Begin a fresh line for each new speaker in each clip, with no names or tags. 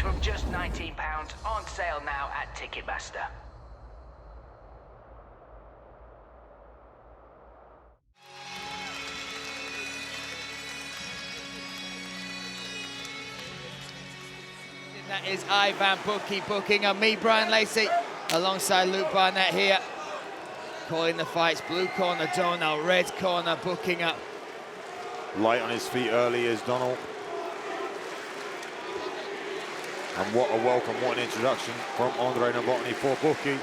tickets from just £19 on sale now at Ticketmaster.
That is Ivan Buki Buchinger, me, Brian Lacey, alongside Luke Barnett here, calling the fights. Blue corner, Dohnal, red corner, Buchinger.
Light on his feet early is Dohnal. And what a welcome, what an introduction from Andre Novotny for Buki.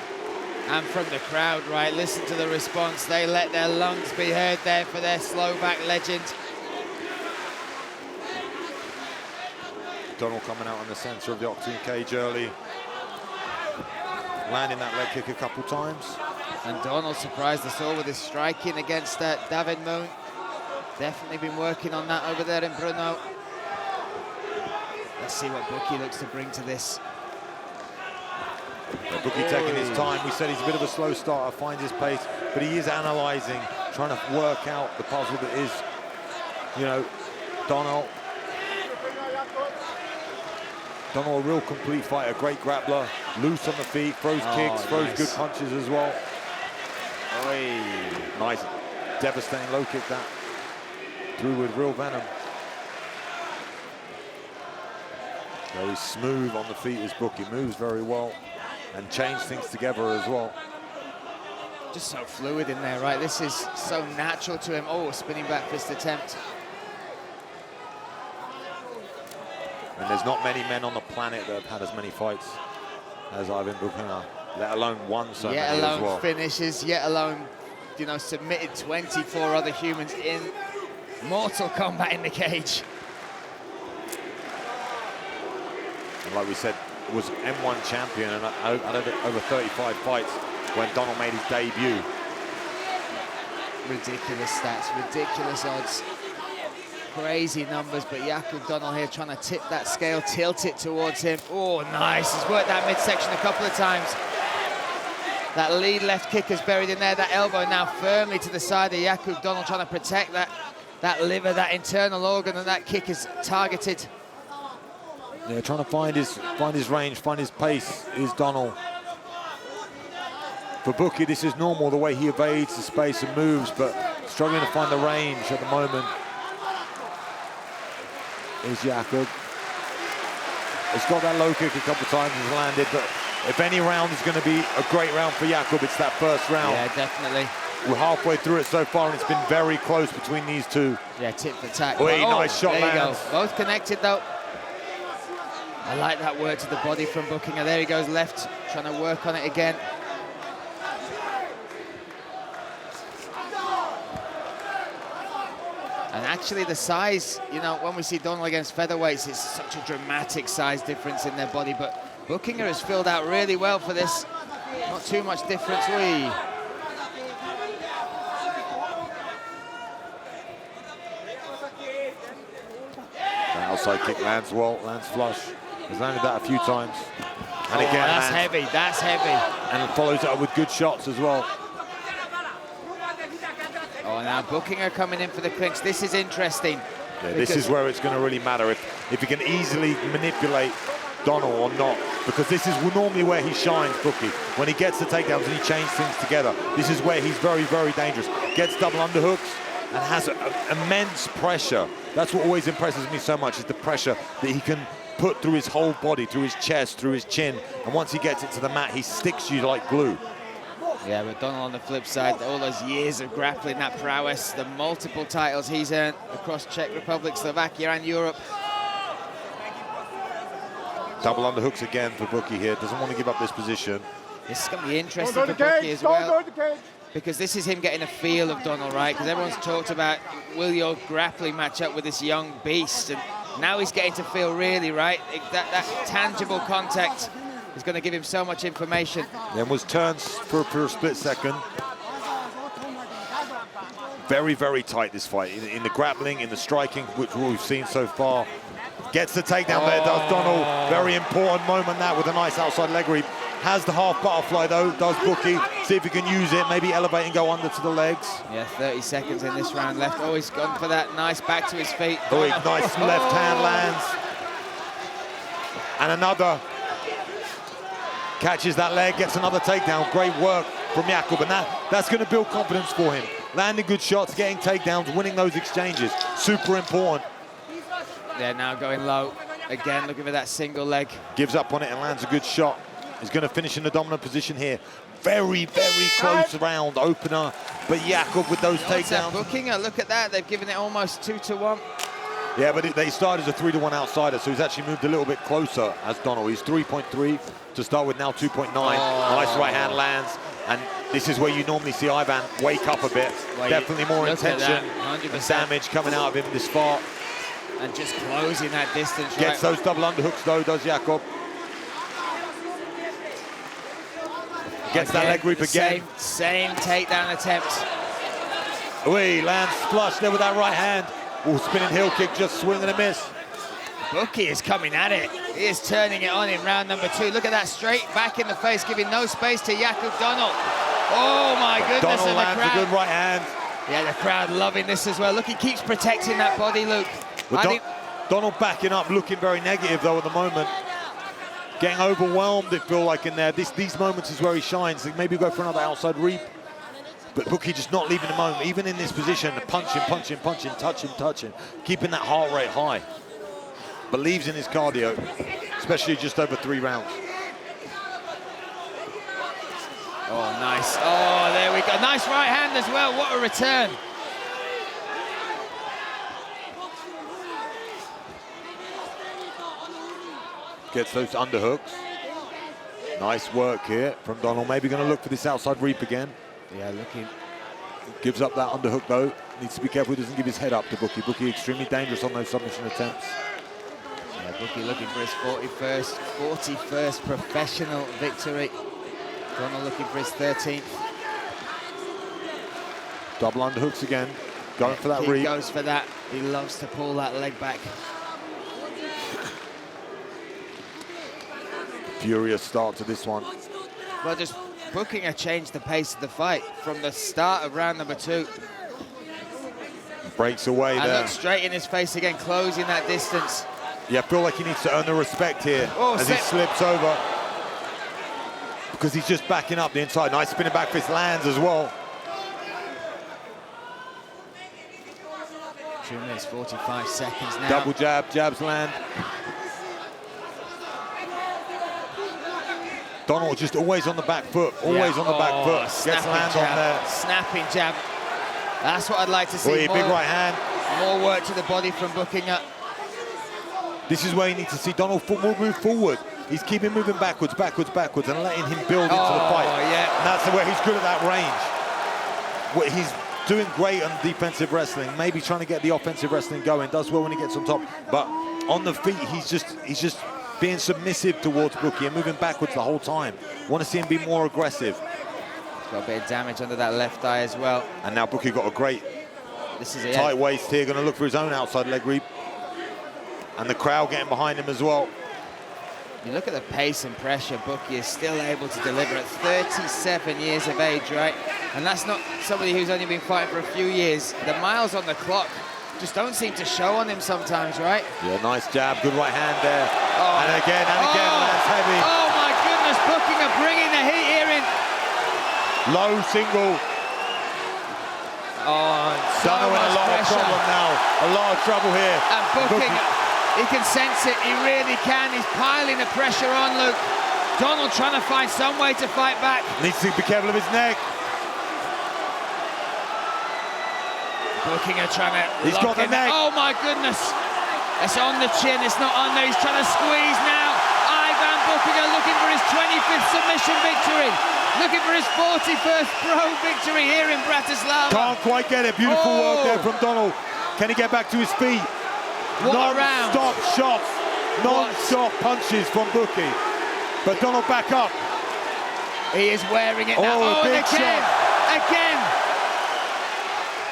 And from the crowd, right, listen to the response. They let their lungs be heard there for their Slovak legend.
Dohnal coming out in the centre of the octagon cage early. Landing that leg kick a couple times.
And Dohnal surprised us all with his striking against David Moon. Definitely been working on that over there in Brno. Let's see what Buki looks to bring to this.
Yeah, Buki taking his time. We said he's a bit of a slow starter, finds his pace, but he is analysing, trying to work out the puzzle that is, you know, Dohnal. Dohnal, a real complete fighter, great grappler, loose on the feet, throws kicks, throws good punches as well. Oy. Nice, devastating low kick that. Through with real venom. Very smooth on the feet as Buki, moves very well and change things together as well.
Just so fluid in there, right? This is so natural to him. Oh, spinning back fist attempt.
And there's not many men on the planet that have had as many fights as Ivan Buchinger, let alone one so many as well.
Yet alone finishes, yet alone, you know, submitted 24 other humans in mortal combat in the cage.
And like we said, was M1 champion and had over 35 fights when Dohnal made his debut.
Ridiculous stats, ridiculous odds. Crazy numbers, but Jakub Dohnal here trying to tip that scale, tilt it towards him. Oh, nice. He's worked that midsection a couple of times. That lead left kick is buried in there. That elbow now firmly to the side of Jakub Dohnal, trying to protect that liver, that internal organ, and that kick is targeted.
Yeah, trying to find his range, find his pace is Dohnal. For Buki, this is normal, the way he evades the space and moves, but struggling to find the range at the moment is Jakub. He's got that low kick a couple of times, he's landed, but if any round is going to be a great round for Jakub, it's that first round.
Yeah, definitely.
We're halfway through it so far, and it's been very close between these two.
Yeah, tip for tack.
Oh, nice shot,
there
lands.
You go. Both connected, though. I like that work to the body from Buchinger. There he goes, left, trying to work on it again. And actually the size, you know, when we see Dohnal against featherweights, it's such a dramatic size difference in their body, but Buchinger has filled out really well for this. Not too much difference. The
outside kick lands well, lands flush. He's landed that a few times. And again,
that's heavy, that's heavy.
And follows it up with good shots as well.
Oh, now Buchinger coming in for the clinch. This is interesting.
Yeah, this is where it's going to really matter, if he can easily manipulate Dohnal or not, because this is normally where he shines, Buki. When he gets the takedowns and he changes things together, this is where he's very, very dangerous. Gets double underhooks and has immense pressure. That's what always impresses me so much, is the pressure that he can put through his whole body, through his chest, through his chin, and once he gets it to the mat, he sticks you like glue.
Yeah, but Dohnal on the flip side, all those years of grappling, that prowess, the multiple titles he's earned across Czech Republic, Slovakia and Europe.
Double underhooks again for Buki here, doesn't want to give up this position.
This is going to be interesting for Buki as well, because this is him getting a feel of Dohnal, right? Because everyone's talked about, will your grappling match up with this young beast? And now he's getting to feel really, right? That tangible contact is going to give him so much information.
Then was turned for a split second. Very, very tight, this fight. In the grappling, in the striking, which we've seen so far. Gets the takedown there, does Dohnal. Very important moment that, with a nice outside leg sweep. Has the half butterfly though, does Buki. See if he can use it, maybe elevate and go under to the legs.
Yeah, 30 seconds in this round left. Oh, he's gone for that nice back to his feet.
Oh, nice left hand lands. And another. Catches that leg, gets another takedown. Great work from Jakub, and that's going to build confidence for him. Landing good shots, getting takedowns, winning those exchanges. Super important.
They're now going low. Again, looking for that single leg.
Gives up on it and lands a good shot. He's going to finish in the dominant position here. Very, very close round opener, but Jakub with those takedowns.
Buchinger, look at that. They've given it almost 2-1.
Yeah, but they started as a 3-1 outsider, so he's actually moved a little bit closer as Dohnal. He's 3.3 to start with, now 2.9. Nice right hand lands, and this is where you normally see Ivan wake up a bit. Well, definitely more intention and damage coming out of him this far.
And just closing that distance.
Gets those double underhooks though, does Jakub. Gets that leg reap again.
Same takedown attempt.
He lands flush there with that right hand. Oh, spinning heel kick, just swing and a miss.
Buki is coming at it. He is turning it on in round number 2. Look at that straight back in the face, giving no space to Jakub Dohnal. Oh my goodness,
Dohnal lands a good right hand.
Yeah, the crowd loving this as well. Look, he keeps protecting that body, Luke.
Dohnal backing up, looking very negative though at the moment. Getting overwhelmed, it feels like in there. These moments is where he shines. Maybe go for another outside reap. But Buki just not leaving the moment, even in this position, punching, punching, punching, touching, keeping that heart rate high. Believes in his cardio, especially just over 3 rounds.
Oh, nice. Oh, there we go. Nice right hand as well. What a return.
Gets those underhooks. Nice work here from Dohnal. Maybe going to look for this outside reap again.
Yeah, looking.
Gives up that underhook though. Needs to be careful he doesn't give his head up to Buki. Buki extremely dangerous on those submission attempts.
Yeah, Buki looking for his 41st professional victory. Dohnal looking for his 13th.
Double underhooks again. Going for that reap.
He goes for that. He loves to pull that leg back.
Furious start to this one.
Well, just Buchinger changed the pace of the fight from the start of round number 2.
Breaks away there.
And look straight in his face again, closing that distance.
Yeah, I feel like he needs to earn the respect here as he slips over. Because he's just backing up the inside. Nice spinning back fist lands as well.
2 minutes, 45 seconds now.
Double jab, jabs land. Dohnal just always on the back foot, always on the back foot. Gets land on there.
Snapping jab. That's what I'd like to see.
Big right hand.
More work to the body from Buchinger.
This is where you need to see Dohnal move forward. He's keeping moving backwards, and letting him build into the fight.
Yeah.
And that's where he's good at that range. He's doing great on defensive wrestling, maybe trying to get the offensive wrestling going. Does well when he gets on top, but on the feet, he's just being submissive towards Buki and moving backwards the whole time. Want to see him be more aggressive.
Got a bit of damage under that left eye as well.
And now Buki got a great tight waist here, going to look for his own outside leg reap. And the crowd getting behind him as well.
You look at the pace and pressure Buki is still able to deliver at 37 years of age, right? And that's not somebody who's only been fighting for a few years. The miles on the clock just don't seem to show on him sometimes, right?
Yeah, nice jab, good right hand there. And again, lands heavy.
Oh my goodness, Buchinger bringing the heat here in.
Low single.
Dohnal
in a lot of trouble now. A lot of trouble here.
And Buchinger, he can sense it, he really can. He's piling the pressure on, Luke. Dohnal trying to find some way to fight back.
Needs to be careful of his neck.
Buchinger trying to
He's got the neck.
Oh my goodness. It's on the chin, it's not on there. He's trying to squeeze now. Ivan Buchinger looking for his 25th submission victory. Looking for his 41st pro victory here in Bratislava.
Can't quite get it. Beautiful work there from Dohnal. Can he get back to his feet? Non-stop shots, non-stop punches from Buki. But Dohnal back up.
He is wearing it now.
Oh, big shot.
Again.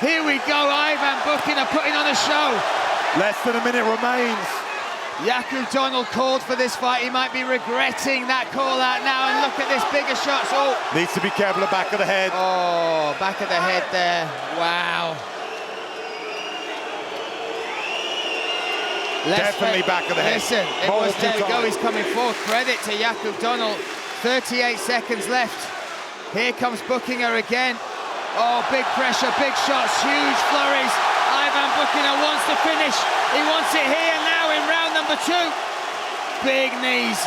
Here we go, Ivan Buchinger putting on a show.
Less than a minute remains.
Jakub Dohnal called for this fight. He might be regretting that call out now. And look at this, bigger shots. Oh,
needs to be careful of the back of the head.
Oh, back of the head there. Wow.
Definitely back of the head.
Listen, there we go, he's coming forward. Credit to Jakub Dohnal. 38 seconds left. Here comes Buchinger again. Oh, big pressure, big shots, huge flurries. Ivan Buchinger wants to finish. He wants it here now in round number 2. Big knees.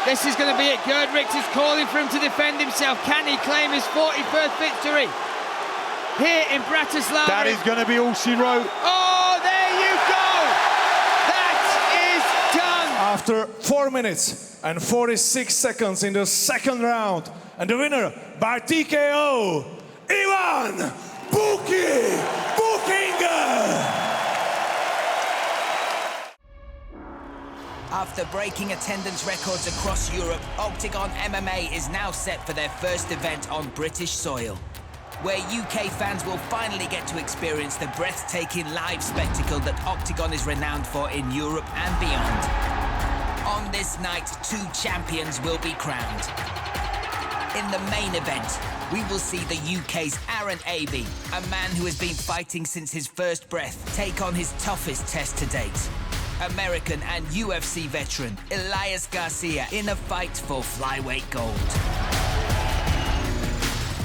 This is going to be it. Gerd Richter's calling for him to defend himself. Can he claim his 41st victory here in Bratislava?
That is going to be all she wrote.
Oh, there you go. That is done.
After 4 minutes and 46 seconds in the second round, and the winner by TKO, Ivan Buki Buchinger.
After breaking attendance records across Europe, Octagon MMA is now set for their first event on British soil, where UK fans will finally get to experience the breathtaking live spectacle that Octagon is renowned for in Europe and beyond. On this night, 2 champions will be crowned. In the main event, we will see the UK's Aaron Abbey, a man who has been fighting since his first breath, take on his toughest test to date. American and UFC veteran Elias Garcia in a fight for flyweight gold.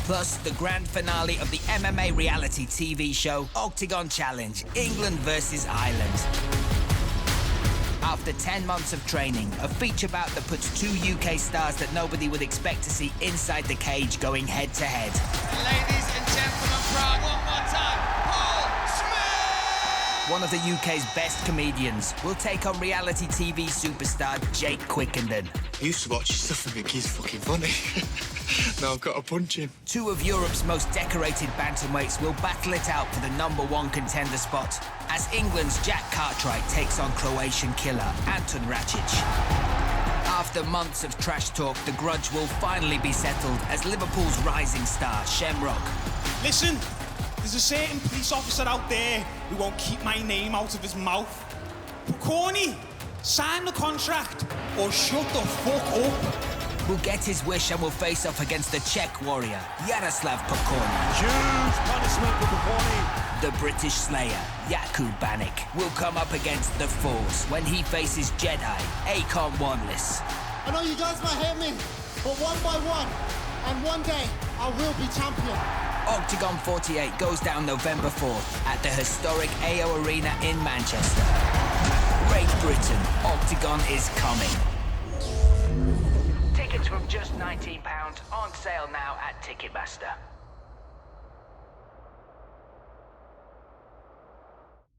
Plus, the grand finale of the MMA reality TV show, Octagon Challenge, England versus Ireland. After 10 months of training, a feature bout that puts 2 UK stars that nobody would expect to see inside the cage going head-to-head.
Ladies and gentlemen, Prague, one more time, Paul Smith!
One of the UK's best comedians will take on reality TV superstar Jake Quickenden.
I used to watch his stuff and think he's fucking funny. Now I've got to punch him.
2 of Europe's most decorated bantamweights will battle it out for the #1 contender spot, as England's Jack Cartwright takes on Croatian killer Anton Racic. After months of trash talk, the grudge will finally be settled as Liverpool's rising star, Shamrock.
Listen, there's a certain police officer out there who won't keep my name out of his mouth. Pukoni, sign the contract or shut the fuck up.
Will get his wish and will face off against the Czech warrior, Jaroslav Pokoni.
Huge punishment for Buki.
The British Slayer, Jakub Banik, will come up against the Force when he faces Jedi, Akon Wanless.
I know you guys might hate me, but one by one, and one day, I will be champion.
Octagon 48 goes down November 4th at the historic AO Arena in Manchester. Great Britain, Octagon is coming. Tickets from just £19 on sale now at Ticketmaster.